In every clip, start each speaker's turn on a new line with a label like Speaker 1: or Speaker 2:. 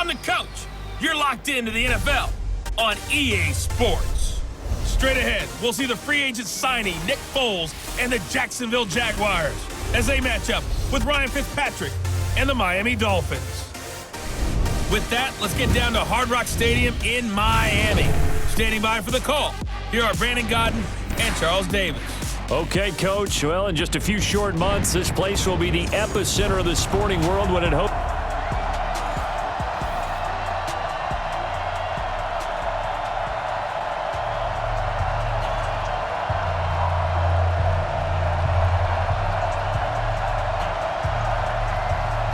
Speaker 1: I'm the coach. You're locked into the NFL on EA Sports. Straight ahead, we'll see the free agent signing Nick Foles and the Jacksonville Jaguars as they match up with Ryan Fitzpatrick and the Miami Dolphins. With that, let's get down to Hard Rock Stadium in Miami. Standing by for the call, here are Brandon Godden and Charles Davis.
Speaker 2: Okay, Coach. Well, in just a few short months, this place will be the epicenter of the sporting world when it hopes.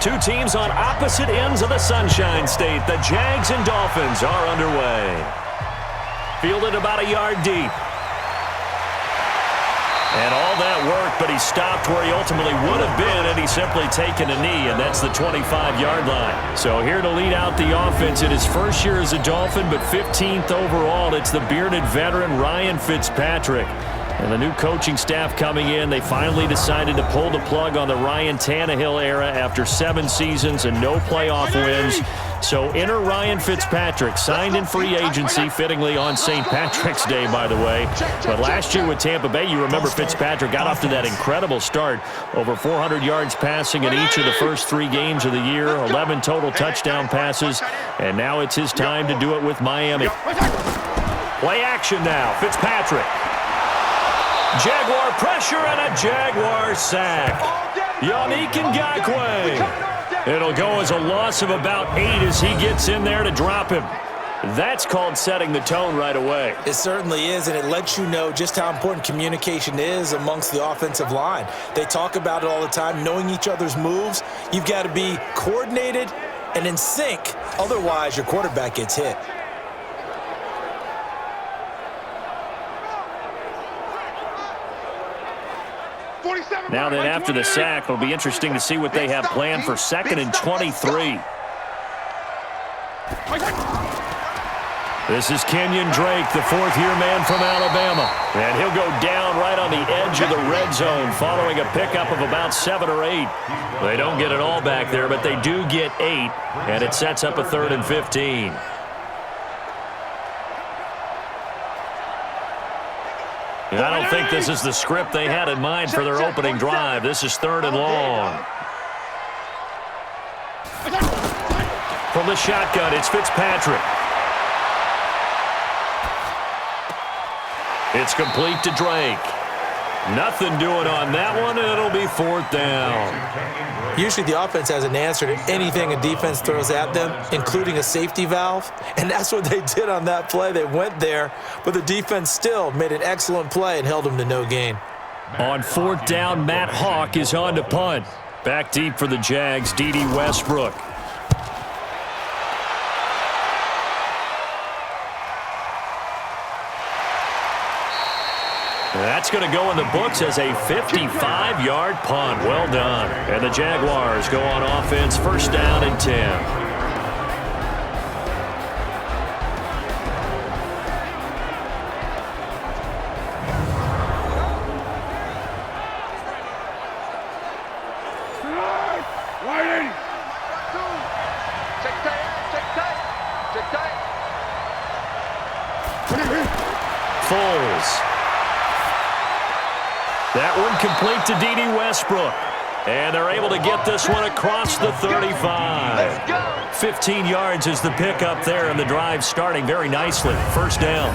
Speaker 2: Two teams on opposite ends of the Sunshine State. The Jags and Dolphins are underway. Fielded about a yard deep. And all that work, but he stopped where he ultimately would have been had he simply taken a knee, and that's the 25-yard line. So here to lead out the offense in his first year as a Dolphin, but 15th overall, it's the bearded veteran Ryan Fitzpatrick. And the new coaching staff coming in, they finally decided to pull the plug on the Ryan Tannehill era after 7 seasons and no playoff wins. So enter Ryan Fitzpatrick, signed in free agency, fittingly on St. Patrick's Day, by the way. But last year with Tampa Bay, you remember Fitzpatrick got off to that incredible start. Over 400 yards passing in each of the first 3 games of the year, 11 total touchdown passes, and now it's his time to do it with Miami. Play action now, Fitzpatrick. Jaguar pressure and a Jaguar sack. Yannick Ngakoue. It'll go as a loss of about 8 as he gets in there to drop him. That's called setting the tone right away.
Speaker 3: It certainly is, and it lets you know just how important communication is amongst the offensive line. They talk about it all the time, knowing each other's moves. You've got to be coordinated and in sync. Otherwise, your quarterback gets hit.
Speaker 2: Now then, after the sack, it'll be interesting to see what they have planned for 2nd and 23. This is Kenyon Drake, the 4th-year man from Alabama. And he'll go down right on the edge of the red zone following a pickup of about 7 or 8. They don't get it all back there, but they do get 8, and it sets up a 3rd and 15. I don't think this is the script they had in mind for their opening drive. This is 3rd and long. From the shotgun, it's Fitzpatrick. It's complete to Drake. Nothing doing on that one, and it'll be 4th down.
Speaker 3: Usually the offense has an answer to anything a defense throws at them, including a safety valve, and that's what they did on that play. They went there, but the defense still made an excellent play and held them to no gain.
Speaker 2: On 4th down, Matt Hawk is on to punt. Back deep for the Jags, D.D. Westbrook. That's going to go in the books as a 55-yard punt. Well done. And the Jaguars go on offense, 1st down and 10. Foles. That one complete to D.D. Westbrook. And they're able to get this one across the 35. 15 yards is the pickup there, and the drive starting very nicely. 1st down.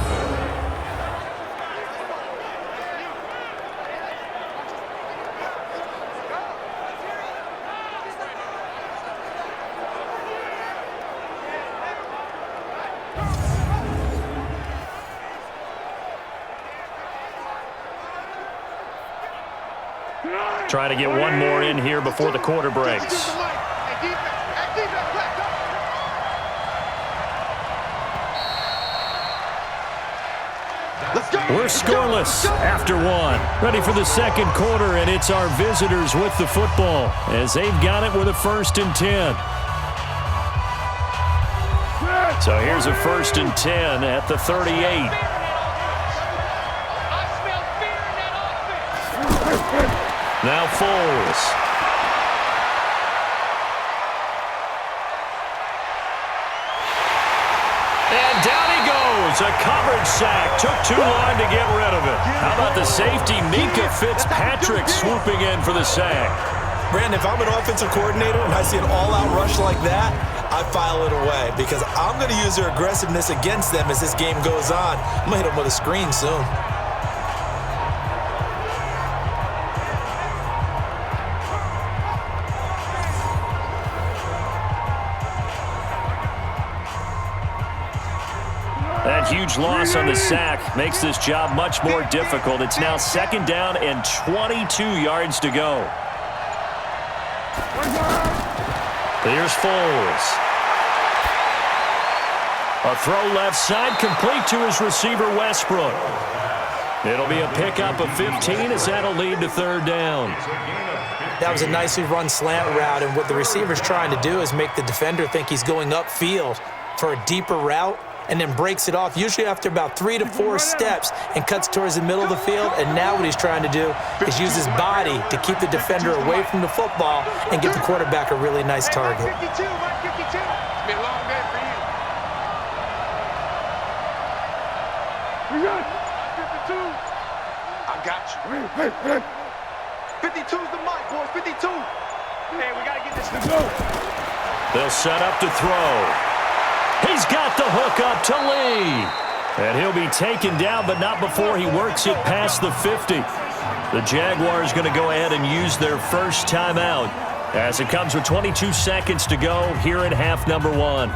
Speaker 2: Try to get one more in here before the quarter breaks. We're scoreless after 1. Ready for the 2nd quarter, and it's our visitors with the football as they've got it with a 1st and 10. So here's a 1st and 10 at the 38. Now Foles. throws. A coverage sack. Took too long to get rid of it. How about the safety, Mika Fitzpatrick, swooping in for the sack?
Speaker 3: Brandon, if I'm an offensive coordinator and I see an all-out rush like that, I file it away because I'm going to use their aggressiveness against them as this game goes on. I'm going to hit them with a screen soon.
Speaker 2: That huge loss on the sack makes this job much more difficult. It's now 2nd down and 22 yards to go. Here's Foles. A throw left side, complete to his receiver, Westbrook. It'll be a pickup of 15 as that'll lead to 3rd down.
Speaker 3: That was a nicely run slant route, and what the receiver's trying to do is make the defender think he's going upfield for a deeper route, and then breaks it off, usually after about 3 to 4 steps, and cuts towards the middle of the field. And now what he's trying to do is use his body to keep the defender away from the football and give the quarterback a really nice target.
Speaker 4: 52, 52. It's been a long day for you. We got 52. I got you. 52's the mic, boys. 52. Hey, we got to get this to go.
Speaker 2: They'll set up to throw. He's got the hook up to Lee. And he'll be taken down, but not before he works it past the 50. The Jaguars going to go ahead and use their first timeout as it comes with 22 seconds to go here at half number 1.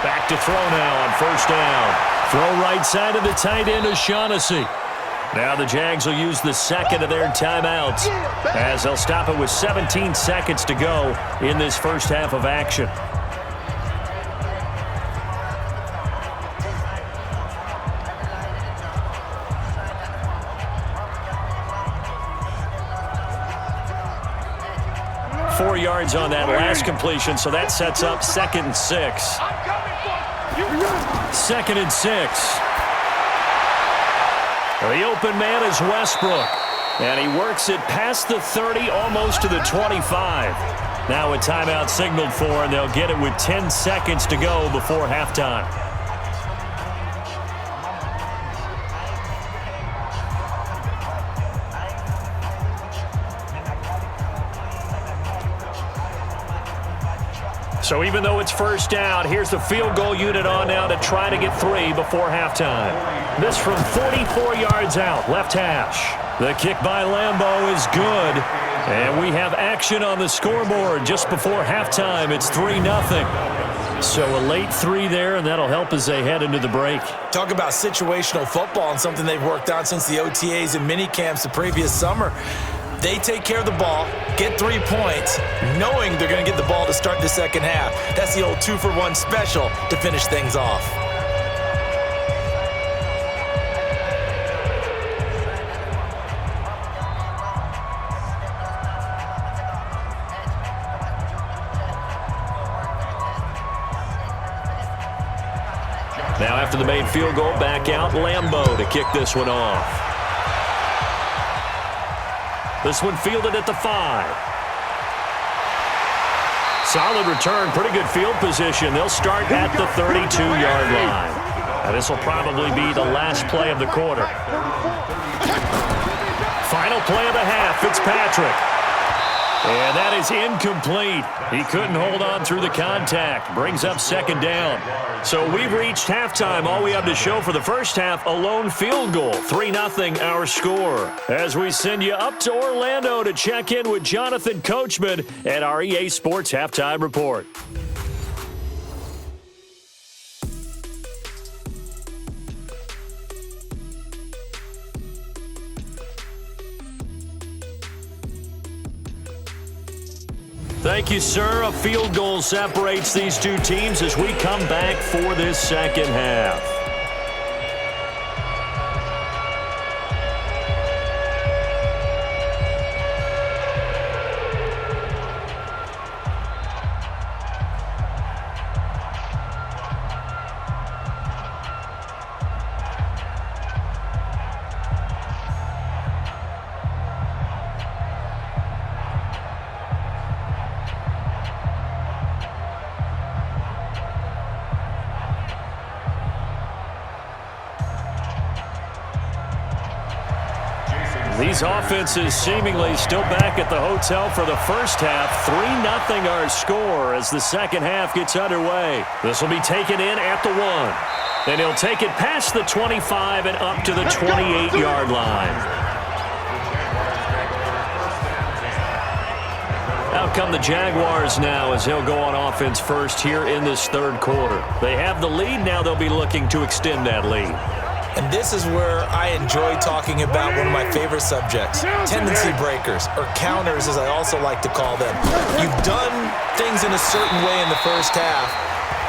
Speaker 2: Back to throw now on 1st down. Throw right side of the tight end, O'Shaughnessy. Now the Jags will use the 2nd of their timeouts as they'll stop it with 17 seconds to go in this first half of action. Four yards on that last completion, so that sets up 2nd and 6. 2nd and 6. The open man is Westbrook, and he works it past the 30, almost to the 25. Now a timeout signaled for, and they'll get it with 10 seconds to go before halftime. So even though it's 1st down, here's the field goal unit on now to try to get 3 before halftime. This from 44 yards out, left hash. The kick by Lambeau is good. And we have action on the scoreboard just before halftime. It's 3-0. So a late 3 there, and that'll help as they head into the break.
Speaker 3: Talk about situational football and something they've worked on since the OTAs and mini camps the previous summer. They take care of the ball, get 3 points, knowing they're going to get the ball to start the second half. That's the old 2-for-1 special to finish things off.
Speaker 2: Now after the made field goal, back out Lambeau to kick this one off. This one fielded at the 5. Solid return, pretty good field position. They'll start at the 32-yard line. Now this will probably be the last play of the quarter. Final play of the half, Fitzpatrick. And that is incomplete. He couldn't hold on through the contact. Brings up 2nd down. So we've reached halftime. All we have to show for the first half, a lone field goal. 3-0 our score. As we send you up to Orlando to check in with Jonathan Coachman at our EA Sports Halftime Report. Thank you, sir. A field goal separates these two teams as we come back for this second half. these offenses seemingly still back at the hotel for the first half. 3-0 our score as the second half gets underway. This will be taken in at the 1. And he'll take it past the 25 and up to the 28-yard line. Out come the Jaguars now as he'll go on offense first here in this third quarter. They have the lead. Now they'll be looking to extend that lead.
Speaker 3: And this is where I enjoy talking about one of my favorite subjects, tendency breakers, or counters as I also like to call them. You've done things in a certain way in the first half,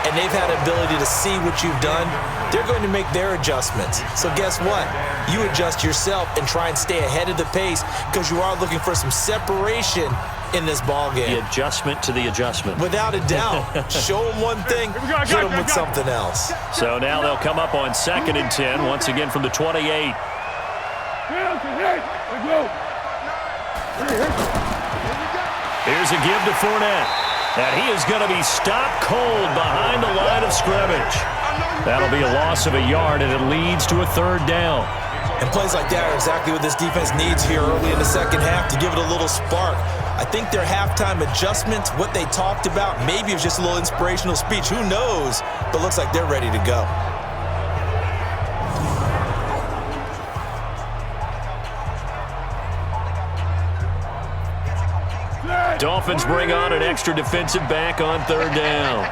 Speaker 3: and they've had ability to see what you've done. They're going to make their adjustments. So guess what? You adjust yourself and try and stay ahead of the pace because you are looking for some separation in this ball game.
Speaker 2: The adjustment to the adjustment.
Speaker 3: Without a doubt. Show them one thing, hit them with something else.
Speaker 2: So now they'll come up on 2nd and 10, once again from the 28. Here's a give to Fournette. And he is going to be stopped cold behind the line of scrimmage. That'll be a loss of a yard, and it leads to a 3rd down.
Speaker 3: And plays like that are exactly what this defense needs here early in the second half to give it a little spark. I think their halftime adjustments, what they talked about, maybe it was just a little inspirational speech. Who knows? But looks like they're ready to go.
Speaker 2: Dolphins bring on an extra defensive back on 3rd down.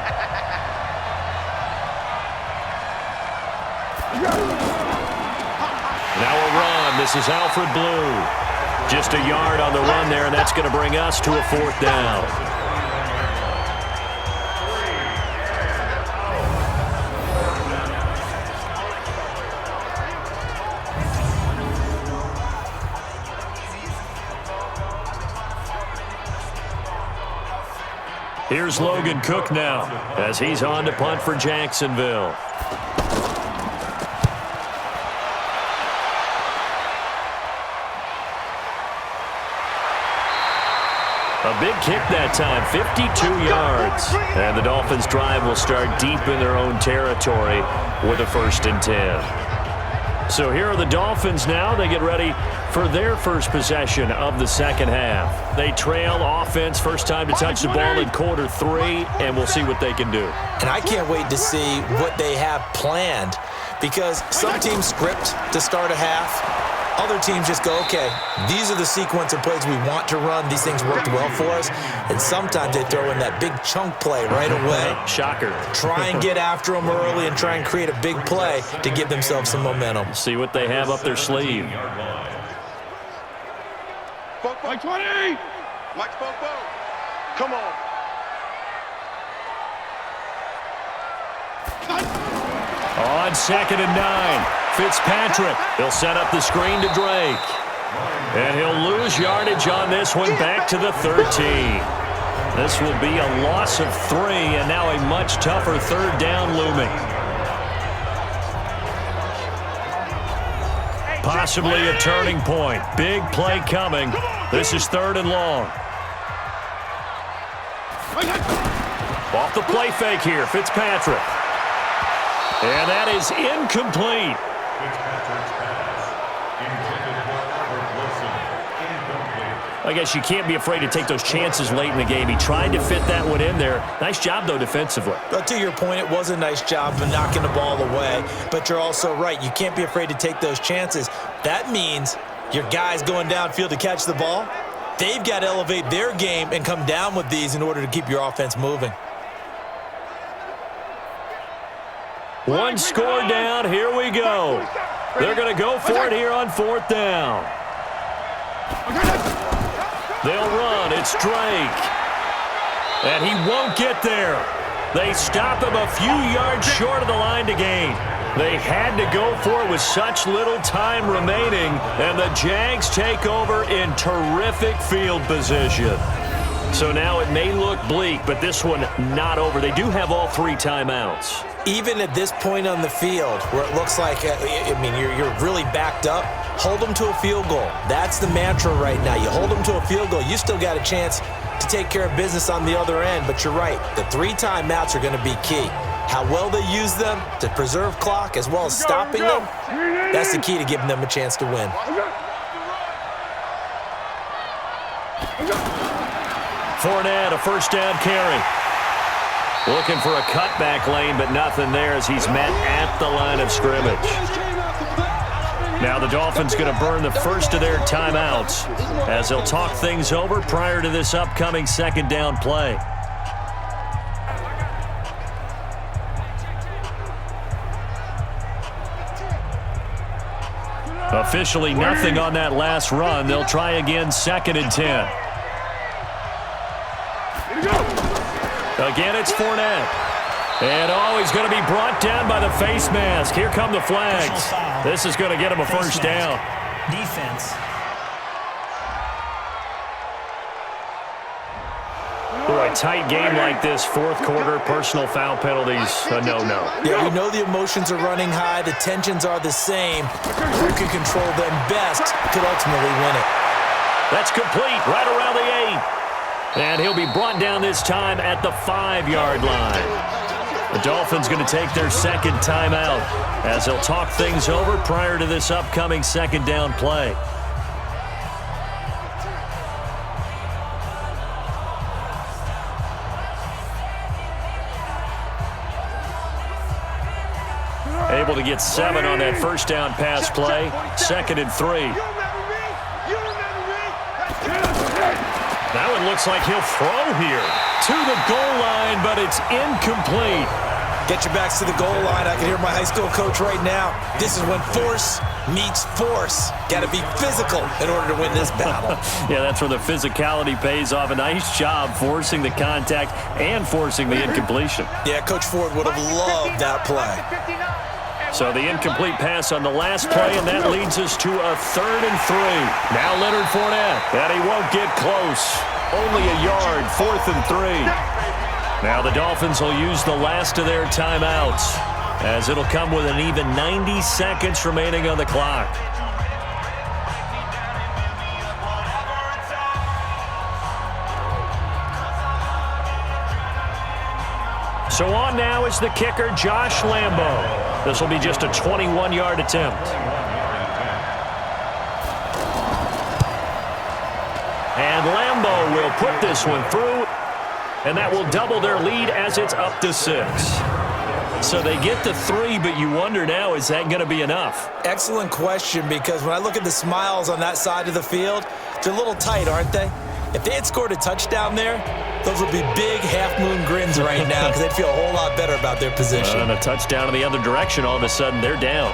Speaker 2: Now a run. This is Alfred Blue. Just a yard on the run there, and that's going to bring us to a 4th down. Here's Logan Cook now as he's on to punt for Jacksonville. A big kick that time, 52 yards. And the Dolphins' drive will start deep in their own territory with a 1st and 10. So here are the Dolphins now. They get ready for their first possession of the second half. They trail offense, first time to touch the ball in quarter 3, and we'll see what they can do.
Speaker 3: And I can't wait to see what they have planned because some teams script to start a half. Other teams just go, okay, these are the sequence of plays we want to run. These things worked well for us. And sometimes they throw in that big chunk play right away.
Speaker 2: Shocker.
Speaker 3: Try and get after them early and try and create a big play to give themselves some momentum.
Speaker 2: See what they have up their sleeve.
Speaker 4: Mike 20! Mike Foco! Come on.
Speaker 2: On 2nd and 9. Fitzpatrick, he'll set up the screen to Drake. And he'll lose yardage on this one back to the 13. This will be a loss of 3, and now a much tougher 3rd down looming. Possibly a turning point. Big play coming. This is 3rd and long. Off the play fake here, Fitzpatrick. And that is incomplete. I guess you can't be afraid to take those chances late in the game. He tried to fit that one in there. Nice job, though, defensively.
Speaker 3: But to your point, it was a nice job of knocking the ball away. But you're also right. You can't be afraid to take those chances. That means your guys going downfield to catch the ball, they've got to elevate their game and come down with these in order to keep your offense moving.
Speaker 2: One score down. Here we go. They're going to go for it here on 4th down. They'll run. It's Drake. And he won't get there. They stop him a few yards short of the line to gain. They had to go for it with such little time remaining, and the Jags take over in terrific field position. So now it may look bleak, but this one not over. They do have all 3 timeouts.
Speaker 3: Even at this point on the field, where it looks like, you're really backed up, hold them to a field goal. That's the mantra right now. You hold them to a field goal, you still got a chance to take care of business on the other end. But you're right, the 3 timeouts are going to be key. How well they use them to preserve clock as well as stopping them, that's the key to giving them a chance to win.
Speaker 2: Fournette, a first down carry. Looking for a cutback lane, but nothing there as he's met at the line of scrimmage. Now the Dolphins going to burn the first of their timeouts as they'll talk things over prior to this upcoming second down play. Officially nothing on that last run. They'll try again, 2nd and 10. Again, it's Fournette. And, he's going to be brought down by the face mask. Here come the flags. This is going to get him a first down.
Speaker 5: Defense.
Speaker 2: For a tight game like this, fourth quarter, personal foul penalties, a no-no.
Speaker 3: Yeah, we know the emotions are running high. The tensions are the same. Who can control them best could ultimately win it.
Speaker 2: That's complete, right around the 8. And he'll be brought down this time at the 5-yard line. The Dolphins going to take their second timeout as they'll talk things over prior to this upcoming second down play. Able to get 7 on that first down pass play. 2nd and 3. That one looks like he'll throw here to the goal line, but it's incomplete.
Speaker 3: Get your backs to the goal line. I can hear my high school coach right now. This is when force meets force. Got to be physical in order to win this battle.
Speaker 2: Yeah, that's where the physicality pays off. A nice job forcing the contact and forcing the incompletion.
Speaker 3: Yeah, Coach Ford would have loved that play.
Speaker 2: So the incomplete pass on the last play, and that leads us to a 3rd and 3. Now Leonard Fournette, and he won't get close. Only a yard, 4th and 3. Now the Dolphins will use the last of their timeouts as it'll come with an even 90 seconds remaining on the clock. So on now is the kicker, Josh Lambo. This will be just a 21-yard attempt. And Lambo will put this one through, and that will double their lead as it's up to 6. So they get the 3, but you wonder now, is that going to be enough?
Speaker 3: Excellent question, because when I look at the smiles on that side of the field, they're a little tight, aren't they? If they had scored a touchdown there, those would be big half-moon grins right now because they'd feel a whole lot better about their position.
Speaker 2: And a touchdown in the other direction, all of a sudden they're down.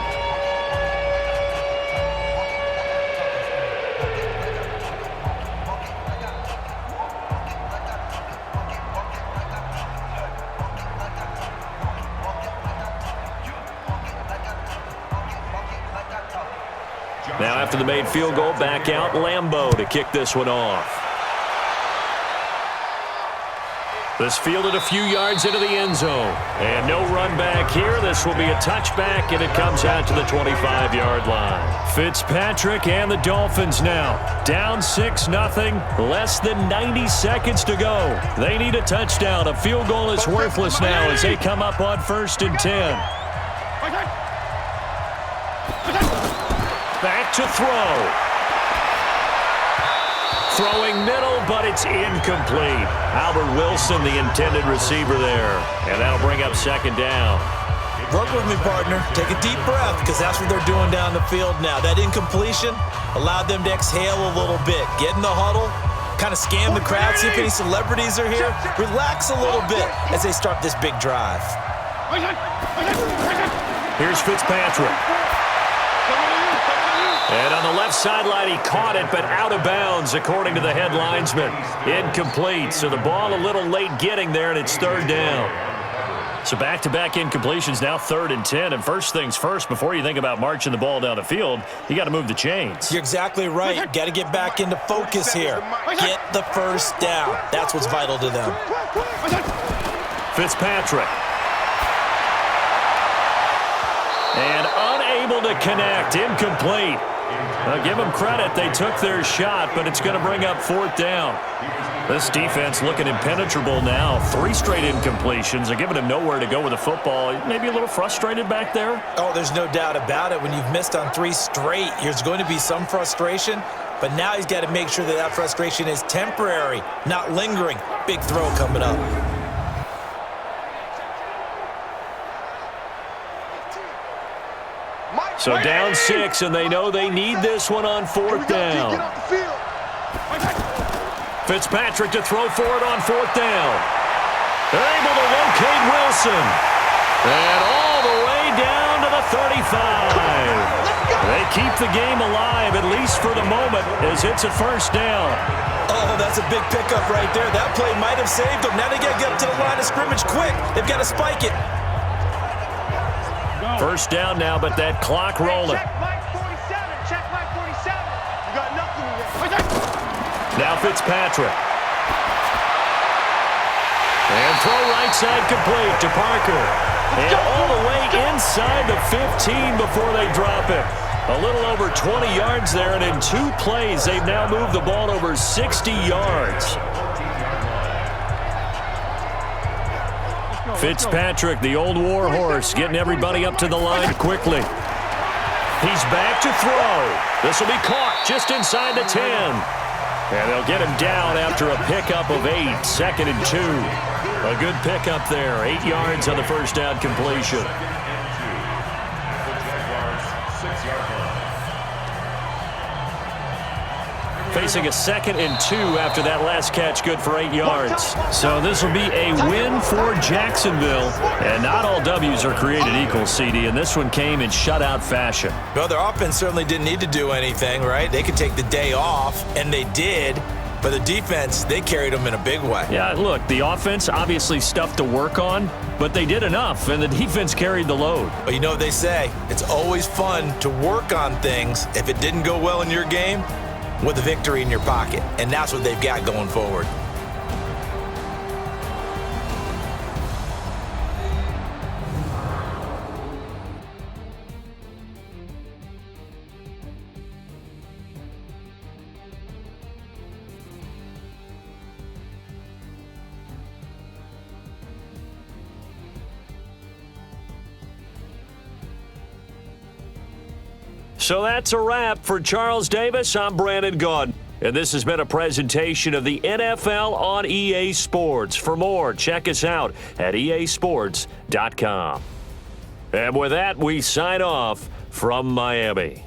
Speaker 2: Now after the made field goal, back out Lambo to kick this one off. This fielded a few yards into the end zone. And no run back here. This will be a touchback, and it comes out to the 25-yard line. Fitzpatrick and the Dolphins now down 6-0. Less than 90 seconds to go. They need a touchdown. A field goal is worthless now as they come up on 1st and 10. Back to throw. Throwing middle, but it's incomplete. Albert Wilson, the intended receiver there. And that'll bring up 2nd down.
Speaker 3: Work with me, partner. Take a deep breath, because that's what they're doing down the field now. That incompletion allowed them to exhale a little bit. Get in the huddle, kind of scan the crowd, see if any celebrities are here. Relax a little bit as they start this big drive.
Speaker 2: Here's Fitzpatrick. And on the left sideline, he caught it, but out of bounds, according to the head linesman. Incomplete, so the ball a little late getting there, and it's 3rd down. So back-to-back incompletions, now 3rd and 10. And first things first, before you think about marching the ball down the field, you got to move the chains.
Speaker 3: You're exactly right. Got to get back into focus here. Get the first down. That's what's vital to them.
Speaker 2: Fitzpatrick. And unable to connect, incomplete. Give them credit, they took their shot, but it's going to bring up 4th down. This defense looking impenetrable now. 3 straight incompletions. They're giving him nowhere to go with the football. Maybe a little frustrated back there?
Speaker 3: Oh, there's no doubt about it. When you've missed on 3 straight, there's going to be some frustration. But now he's got to make sure that that frustration is temporary, not lingering. Big throw coming up.
Speaker 2: So down 6, and they know they need this one on 4th down. Fitzpatrick to throw for it on 4th down. They're able to locate Wilson. And all the way down to the 35. They keep the game alive, at least for the moment, as it's a 1st down.
Speaker 3: Oh, that's a big pickup right there. That play might have saved them. Now they got to get up to the line of scrimmage quick. They've got to spike it.
Speaker 2: 1st down now, but that clock rolling.
Speaker 4: Check Mike 47. Check Mike 47. You got nothing in there.
Speaker 2: Now Fitzpatrick. And throw right side complete to Parker. And all the way inside the 15 before they drop it. A little over 20 yards there, and in 2 plays, they've now moved the ball over 60 yards. Fitzpatrick, the old war horse, getting everybody up to the line quickly. He's back to throw. This will be caught just inside the 10. And they'll get him down after a pickup of 8, 2nd and 2. A good pickup there, 8 yards on the 1st down completion. Facing a 2nd and 2 after that last catch, good for 8 yards. So this will be a win for Jacksonville. And not all W's are created equal, CD, and this one came in shutout fashion.
Speaker 3: Well, their offense certainly didn't need to do anything, right? They could take the day off, and they did. But the defense, they carried them in a big way.
Speaker 2: Yeah, look, the offense, obviously stuff to work on, but they did enough, and the defense carried the load.
Speaker 3: But you know what they say, it's always fun to work on things if it didn't go well in your game with a victory in your pocket. And that's what they've got going forward.
Speaker 2: So that's a wrap for Charles Davis. I'm Brandon Gaudin, and this has been a presentation of the NFL on EA Sports. For more, check us out at easports.com. And with that, we sign off from Miami.